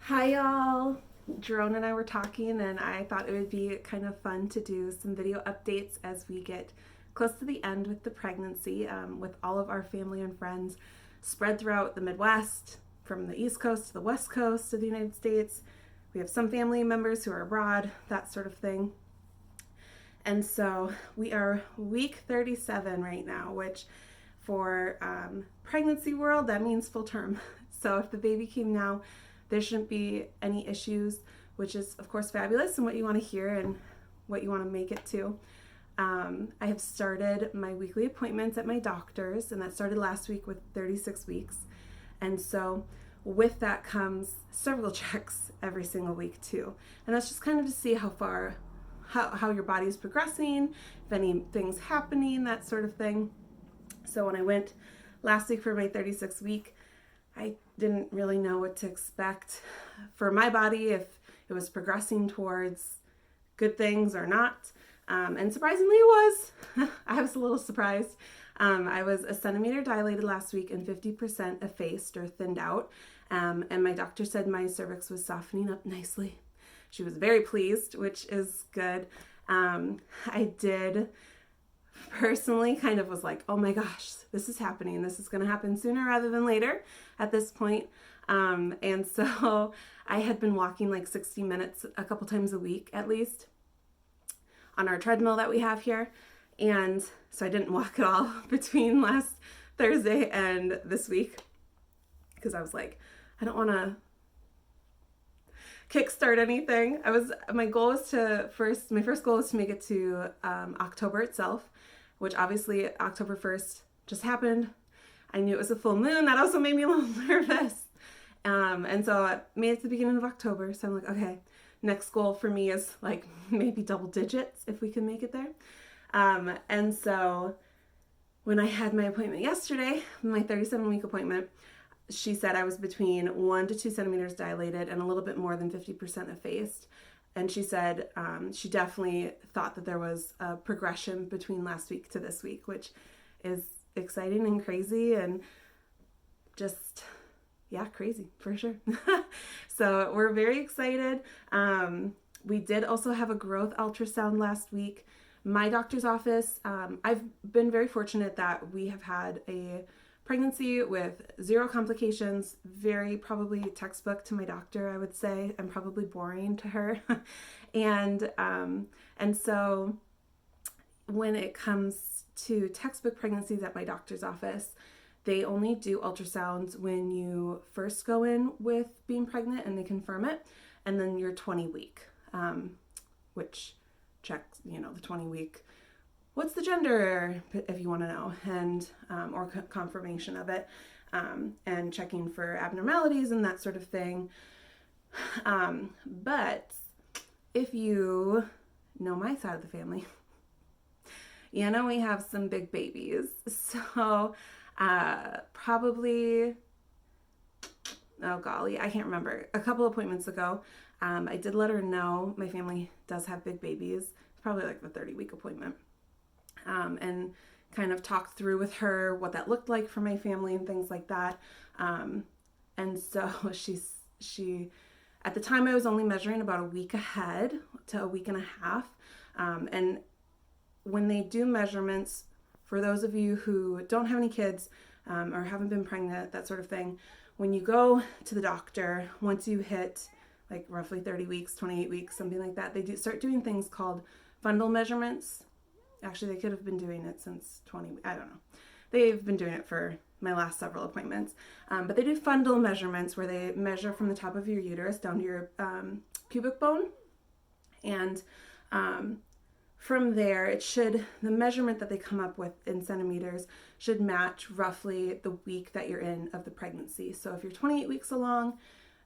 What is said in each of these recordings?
Hi, y'all. Jerome and I were talking, and I thought it would be kind of fun to do some video updates as we get close to the end with the pregnancy, with all of our family and friends spread throughout the Midwest, from the East Coast to the West Coast of the United States. We have some family members who are abroad, that sort of thing. And so we are week 37 right now, which for pregnancy world, that means full term. So if the baby came now, there shouldn't be any issues, which is, of course, fabulous and what you want to hear and what you want to make it to. I have started my weekly appointments at my doctor's, and that started last week with 36 weeks. And so with that comes cervical checks every single week too. And that's just kind of to see how your body is progressing, if anything's happening, that sort of thing. So when I went last week for my 36 week, I didn't really know what to expect for my body, if it was progressing towards good things or not. And surprisingly, it was. I was a little surprised. I was a centimeter dilated last week and 50% effaced or thinned out. And my doctor said my cervix was softening up nicely. She was very pleased, which is good. I did personally kind of was like, oh my gosh, this is happening. This is going to happen sooner rather than later at this point. And so I had been walking like 60 minutes a couple times a week at least on our treadmill that we have here. And so I didn't walk at all between last Thursday and this week because I was like, I don't want to kickstart anything. My first goal was to make it to October itself, which obviously October 1st just happened. I knew it was a full moon. That also made me a little nervous. And so I made it to the beginning of October. So I'm like, okay, next goal for me is like maybe double digits if we can make it there. And so when I had my appointment yesterday, my 37-week appointment, she said I was between 1 to 2 centimeters dilated and a little bit more than 50% effaced. And she said she definitely thought that there was a progression between last week to this week, which is exciting and crazy and just, yeah, crazy for sure. So we're very excited. We did also have a growth ultrasound last week. My doctor's office, I've been very fortunate that we have had a pregnancy with 0 complications, very probably textbook to my doctor, I would say, and probably boring to her. and so when it comes to textbook pregnancies at my doctor's office, they only do ultrasounds when you first go in with being pregnant and they confirm it, and then your 20-week, which checks, the 20-week what's the gender, if you want to know, and or confirmation of it, and checking for abnormalities and that sort of thing. But if you know my side of the family, we have some big babies. So probably, oh golly, I can't remember, a couple appointments ago, I did let her know my family does have big babies. It's probably like the 30-week appointment. And kind of talked through with her what that looked like for my family and things like that. And so she, at the time I was only measuring about a week ahead to a week and a half. And when they do measurements, for those of you who don't have any kids, or haven't been pregnant, that sort of thing, when you go to the doctor, once you hit like roughly 30 weeks, 28 weeks, something like that, they do start doing things called fundal measurements. Actually, they could have been doing it since I don't know. They've been doing it for my last several appointments. But they do fundal measurements where they measure from the top of your uterus down to your pubic bone. And from there, the measurement that they come up with in centimeters should match roughly the week that you're in of the pregnancy. So if you're 28 weeks along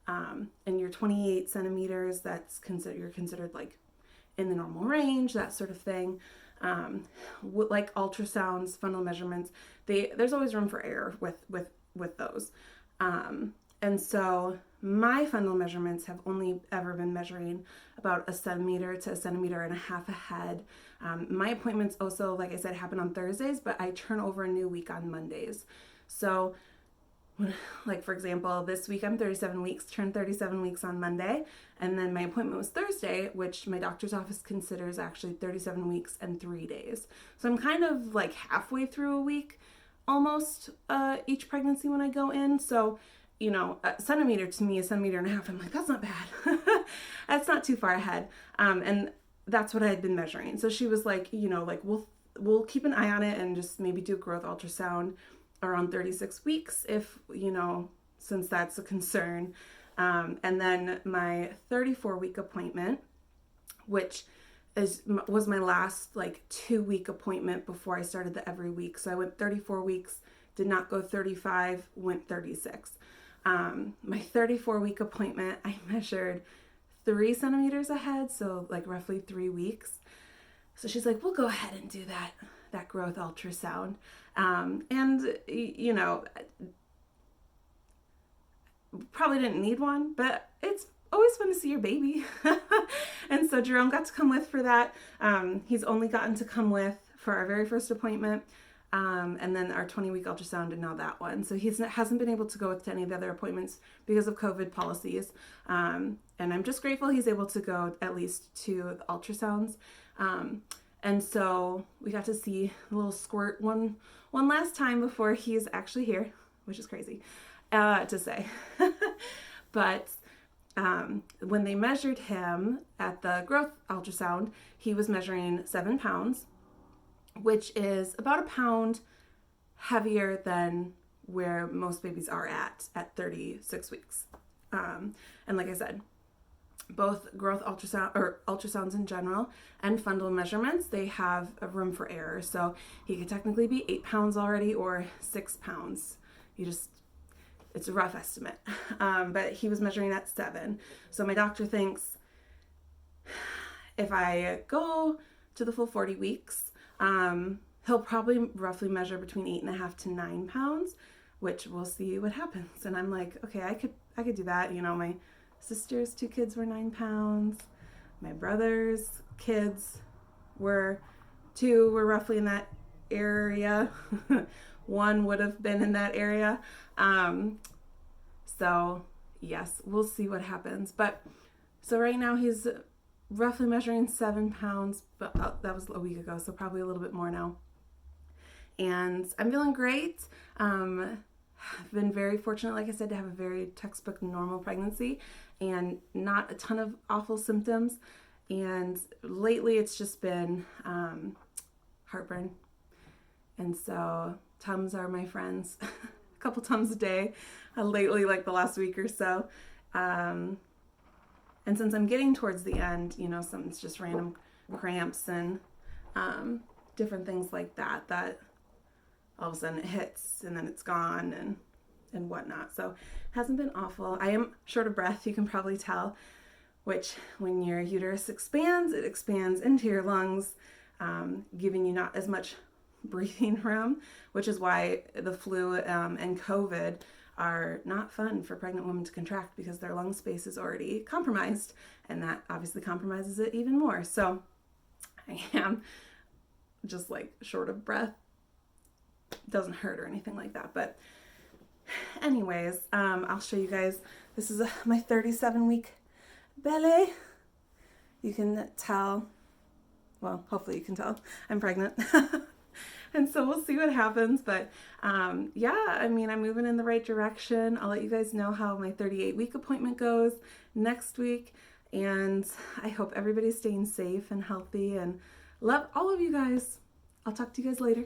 and you're 28 centimeters, you're considered like in the normal range, that sort of thing. Like ultrasounds, fundal measurements, there's always room for error with those. And so my fundal measurements have only ever been measuring about a centimeter to a centimeter and a half ahead. My appointments also, like I said, happen on Thursdays, but I turn over a new week on Mondays. So like for example, this week I'm 37 weeks, turned 37 weeks on Monday, and then my appointment was Thursday, which my doctor's office considers actually 37 weeks and 3 days. So I'm kind of like halfway through a week almost each pregnancy when I go in. So, you know, a centimeter to me, a centimeter and a half, I'm like, that's not bad. That's not too far ahead. And that's what I had been measuring. So she was like, you know, like we'll keep an eye on it and just maybe do a growth ultrasound around 36 weeks if, you know, since that's a concern. And then my 34-week appointment, which was my last like 2-week appointment before I started the every week. So I went 34 weeks, did not go 35, went 36. My 34-week appointment, I measured 3 centimeters ahead, so like roughly 3 weeks. So she's like, we'll go ahead and do that growth ultrasound. And, you know, probably didn't need one, but it's always fun to see your baby. And so Jerome got to come with for that. He's only gotten to come with for our very first appointment. And then our 20-week ultrasound and now that one. So he hasn't been able to go to any of the other appointments because of COVID policies. And I'm just grateful he's able to go at least to the ultrasounds. And so we got to see a little squirt one last time before he's actually here, which is crazy to say. But when they measured him at the growth ultrasound, he was measuring 7 pounds, which is about a pound heavier than where most babies are at 36 weeks. And like I said, both growth ultrasound or ultrasounds in general and fundal measurements, they have a room for error. So he could technically be 8 pounds already or 6 pounds. It's a rough estimate. But he was measuring at 7. So my doctor thinks if I go to the full 40 weeks, he'll probably roughly measure between 8.5 to 9 pounds, which we'll see what happens. And I'm like, okay, I could do that. You know, my sister's 2 kids were 9 pounds. My brother's kids were 2 were roughly in that area. 1 would have been in that area. So yes, we'll see what happens. But so right now he's roughly measuring 7 pounds, but that was a week ago, so probably a little bit more now. And I'm feeling great. I've been very fortunate, like I said, to have a very textbook normal pregnancy and not a ton of awful symptoms. And lately it's just been heartburn. And so Tums are my friends. A couple Tums a day lately, like the last week or so. And since I'm getting towards the end, you know, it's just random cramps and different things like that all of a sudden it hits and then it's gone and whatnot. So it hasn't been awful. I am short of breath, you can probably tell, which when your uterus expands, it expands into your lungs, giving you not as much breathing room, which is why the flu and COVID are not fun for pregnant women to contract because their lung space is already compromised, and that obviously compromises it even more. So I am just like short of breath. Doesn't hurt or anything like that, but anyways, I'll show you guys. This is my 37-week belly. You can tell, well, hopefully you can tell I'm pregnant. And so we'll see what happens. But yeah, I mean, I'm moving in the right direction. I'll let you guys know how my 38-week appointment goes next week. And I hope everybody's staying safe and healthy, and love all of you guys. I'll talk to you guys later.